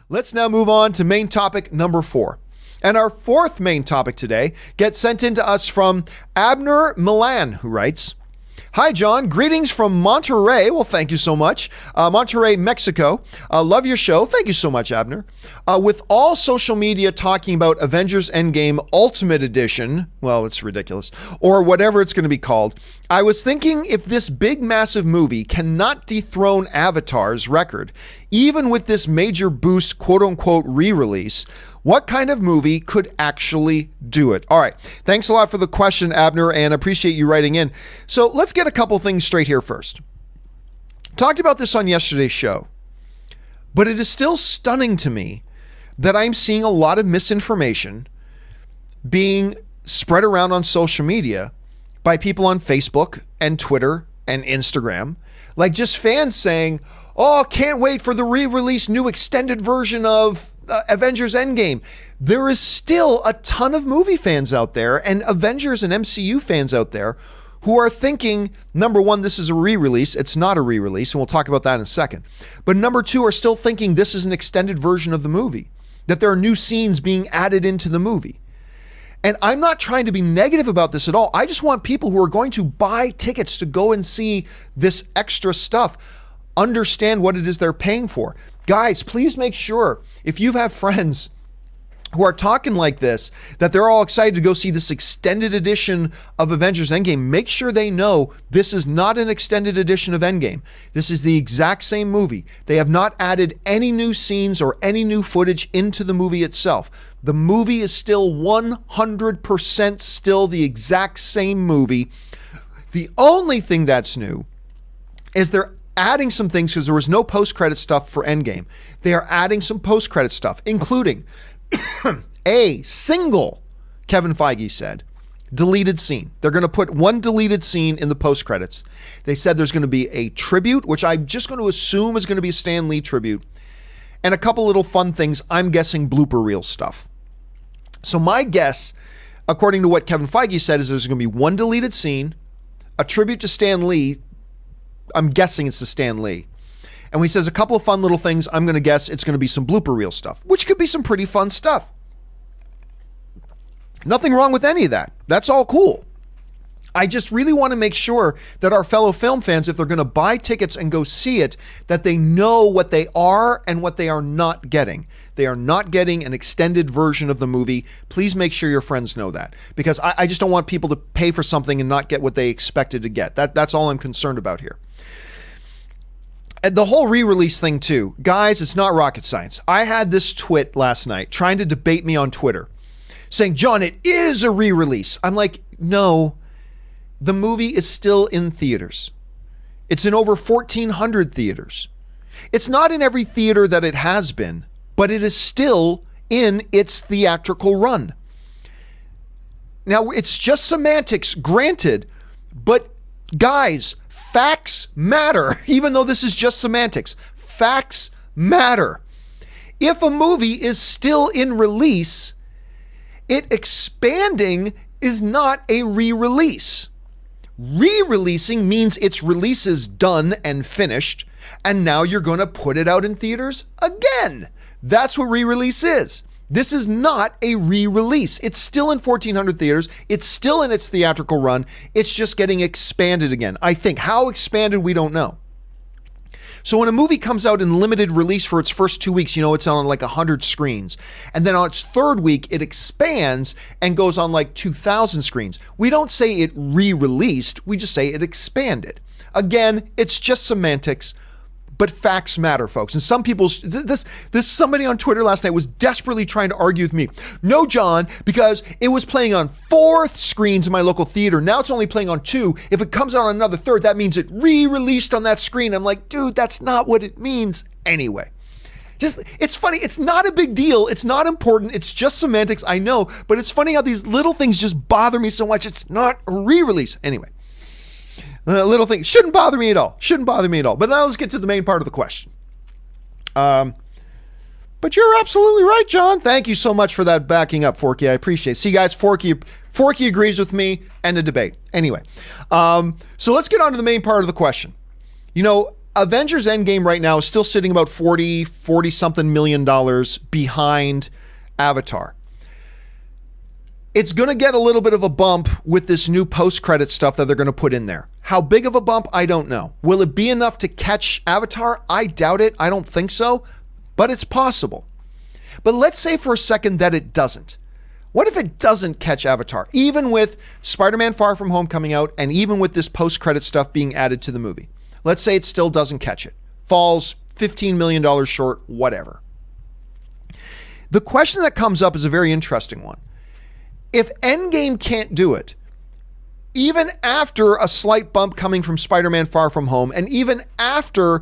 Let's now move on to main topic number 4. And our fourth main topic today gets sent in to us from Abner Milan, who writes, "Hi, John. Greetings from Monterrey." Well, thank you so much. Monterrey, Mexico. Love your show. Thank you so much, Abner. With all social media talking about Avengers Endgame Ultimate Edition, well, it's ridiculous, or whatever it's going to be called, I was thinking if this big, massive movie cannot dethrone Avatar's record, even with this major boost, quote unquote, re-release, what kind of movie could actually do it? All right. Thanks a lot for the question, Abner, and appreciate you writing in. So let's get a couple things straight here first. Talked about this on yesterday's show, but it is still stunning to me that I'm seeing a lot of misinformation being spread around on social media by people on Facebook and Twitter and Instagram, like just fans saying, "Oh, can't wait for the re-release new extended version of Avengers Endgame." There is still a ton of movie fans out there and Avengers and MCU fans out there who are thinking, number one, this is a re-release. It's not a re-release, and we'll talk about that in a second. But number two, are still thinking this is an extended version of the movie, that there are new scenes being added into the movie. And I'm not trying to be negative about this at all. I just want people who are going to buy tickets to go and see this extra stuff understand what it is they're paying for. Guys, please make sure if you have friends who are talking like this, that they're all excited to go see this extended edition of Avengers Endgame, make sure they know this is not an extended edition of Endgame. This is the exact same movie. They have not added any new scenes or any new footage into the movie itself. The movie is still 100% still the exact same movie. The only thing that's new is they're adding some things because there was no post-credit stuff for Endgame. They are adding some post-credit stuff, including a single, Kevin Feige said, deleted scene. They're going to put one deleted scene in the post-credits. They said there's going to be a tribute, which I'm just going to assume is going to be a Stan Lee tribute, and a couple little fun things, I'm guessing blooper reel stuff. So my guess, according to what Kevin Feige said, is there's going to be one deleted scene, a tribute to Stan Lee. I'm guessing it's to Stan Lee. And when he says a couple of fun little things, I'm going to guess it's going to be some blooper reel stuff, which could be some pretty fun stuff. Nothing wrong with any of that. That's all cool. I just really want to make sure that our fellow film fans, if they're going to buy tickets and go see it, that they know what they are and what they are not getting. They are not getting an extended version of the movie. Please make sure your friends know that, because I just don't want people to pay for something and not get what they expected to get. That's all I'm concerned about here. And the whole re-release thing too. Guys, it's not rocket science. I had this twit last night trying to debate me on Twitter saying, "John, it is a re-release." I'm like, no, the movie is still in theaters. It's in over 1,400 theaters. It's not in every theater that it has been, but it is still in its theatrical run. Now, it's just semantics, granted, but guys, facts matter, even though this is just semantics. Facts matter. If a movie is still in release, it expanding is not a re-release. Re-releasing means its release is done and finished, and now you're going to put it out in theaters again. That's what re-release is. This is not a re-release. It's still in 1,400 theaters. It's still in its theatrical run. It's just getting expanded again. I think. How expanded, we don't know. So when a movie comes out in limited release for its first 2 weeks, it's on like 100 screens. And then on its third week, it expands and goes on like 2,000 screens. We don't say it re-released. We just say it expanded. Again, it's just semantics. But facts matter, folks. And some people, this somebody on Twitter last night was desperately trying to argue with me. "No, John, because it was playing on 4 screens in my local theater. Now it's only playing on 2. If it comes out on another third, that means it re-released on that screen." I'm like, dude, that's not what it means anyway. It's funny. It's not a big deal. It's not important. It's just semantics, I know. But it's funny how these little things just bother me so much. It's not a re-release. Anyway. Little thing shouldn't bother me at all. But now let's get to the main part of the question. But you're absolutely right, John. Thank you so much for that backing up, Forky. I appreciate it. See, guys, Forky agrees with me and a debate. Anyway, so let's get on to the main part of the question. Avengers Endgame right now is still sitting about 40 something million dollars behind Avatar. It's going to get a little bit of a bump with this new post-credit stuff that they're going to put in there. How big of a bump? I don't know. Will it be enough to catch Avatar? I doubt it. I don't think so, but it's possible. But let's say for a second that it doesn't. What if it doesn't catch Avatar, even with Spider-Man Far From Home coming out and even with this post-credit stuff being added to the movie? Let's say it still doesn't catch it. Falls $15 million short, whatever. The question that comes up is a very interesting one. If Endgame can't do it, even after a slight bump coming from Spider-Man Far From Home, and even after,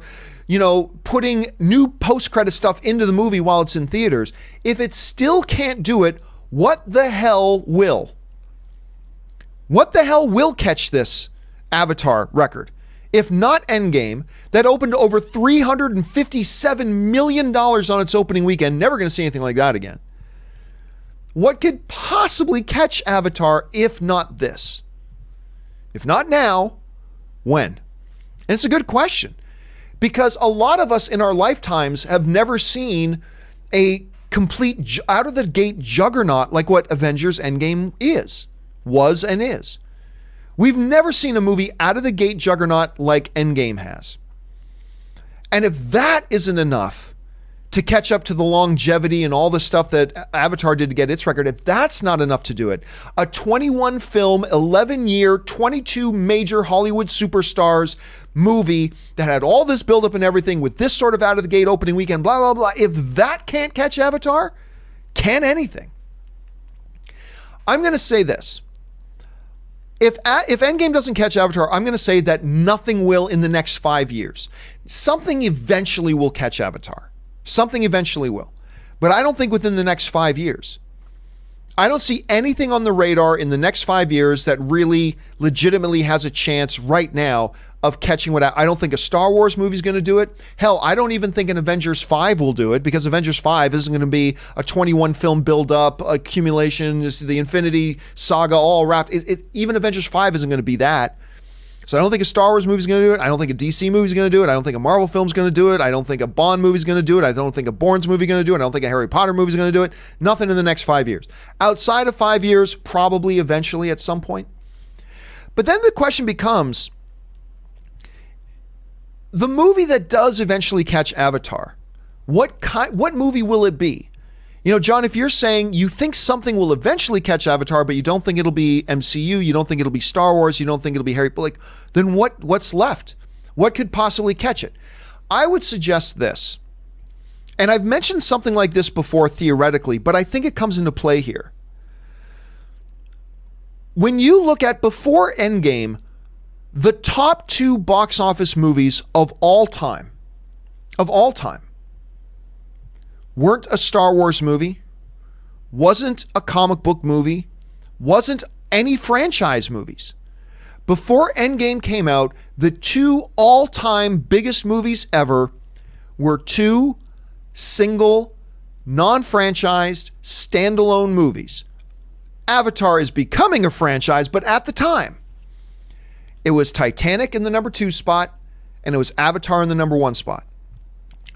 putting new post-credit stuff into the movie while it's in theaters, if it still can't do it, what the hell will? What the hell will catch this Avatar record? If not Endgame, that opened over $357 million on its opening weekend. Never going to see anything like that again. What could possibly catch Avatar if not this? If not now, when? And it's a good question, because a lot of us in our lifetimes have never seen a complete out-of-the-gate juggernaut like what Avengers Endgame was and is. We've never seen a movie out-of-the-gate juggernaut like Endgame has. And if that isn't enough to catch up to the longevity and all the stuff that Avatar did to get its record, if that's not enough to do it, a 21 film, 11 year, 22 major Hollywood superstars movie that had all this buildup and everything with this sort of out of the gate opening weekend, blah, blah, blah. If that can't catch Avatar, can anything? I'm going to say this. If Endgame doesn't catch Avatar, I'm going to say that nothing will in the next 5 years. Something eventually will catch Avatar. Something eventually will. But I don't think within the next 5 years. I don't see anything on the radar in the next 5 years that really legitimately has a chance right now of catching what I don't think a Star Wars movie is going to do it. Hell, I don't even think an Avengers 5 will do it, because Avengers 5 isn't going to be a 21 film build-up, accumulation, the Infinity Saga all wrapped. Even Avengers 5 isn't going to be that. So I don't think a Star Wars movie is going to do it. I don't think a DC movie is going to do it. I don't think a Marvel film is going to do it. I don't think a Bond movie is going to do it. I don't think a Bourne's movie is going to do it. I don't think a Harry Potter movie is going to do it. Nothing in the next 5 years. Outside of 5 years, probably eventually at some point. But then the question becomes, the movie that does eventually catch Avatar, what movie will it be? John, if you're saying you think something will eventually catch Avatar, but you don't think it'll be MCU, you don't think it'll be Star Wars, you don't think it'll be Harry Potter, then what's left? What could possibly catch it? I would suggest this, and I've mentioned something like this before theoretically, but I think it comes into play here. When you look at, before Endgame, the top 2 box office movies of all time, weren't a Star Wars movie, wasn't a comic book movie, wasn't any franchise movies. Before Endgame came out, the 2 all-time biggest movies ever were 2 single, non-franchised, standalone movies. Avatar is becoming a franchise, but at the time, it was Titanic in the number 2 spot, and it was Avatar in the number 1 spot.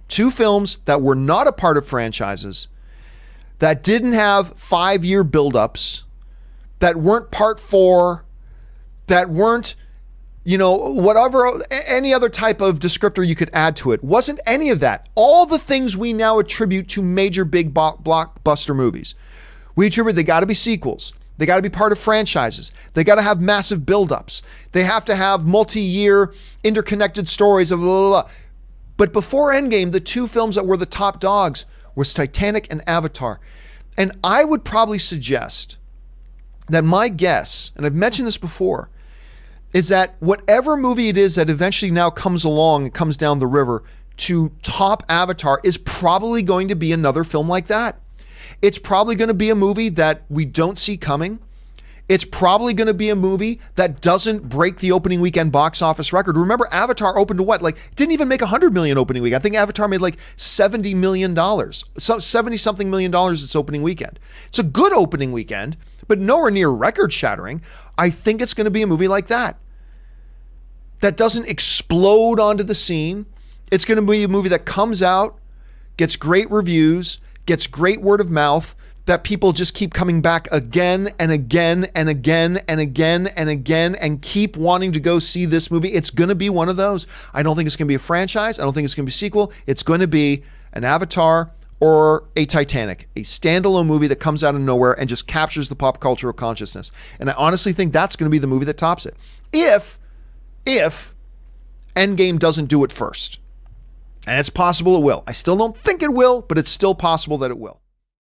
2 films that were not a part of franchises, that didn't have 5-year buildups, that weren't part 4, that weren't, whatever, any other type of descriptor you could add to it. Wasn't any of that. All the things we now attribute to major big blockbuster movies. We attribute they got to be sequels. They got to be part of franchises. They got to have massive buildups. They have to have multi-year interconnected stories of blah, blah, blah. But before Endgame, the 2 films that were the top dogs was Titanic and Avatar. And I would probably suggest that my guess, and I've mentioned this before, is that whatever movie it is that eventually now comes along and comes down the river to top Avatar is probably going to be another film like that. It's probably going to be a movie that we don't see coming. It's probably going to be a movie that doesn't break the opening weekend box office record. Remember, Avatar opened to what? Didn't even make $100 million opening weekend. I think Avatar made $70 million. So 70-something million dollars its opening weekend. It's a good opening weekend, but nowhere near record shattering. I think it's going to be a movie like that. that doesn't explode onto the scene. It's going to be a movie that comes out, gets great reviews, gets great word of mouth, that people just keep coming back again and again and again and again and again and keep wanting to go see this movie. It's going to be one of those. I don't think it's going to be a franchise. I don't think it's going to be a sequel. It's going to be an Avatar or a Titanic, a standalone movie that comes out of nowhere and just captures the pop cultural consciousness. And I honestly think that's going to be the movie that tops it. If Endgame doesn't do it first. And it's possible it will. I still don't think it will, but it's still possible that it will.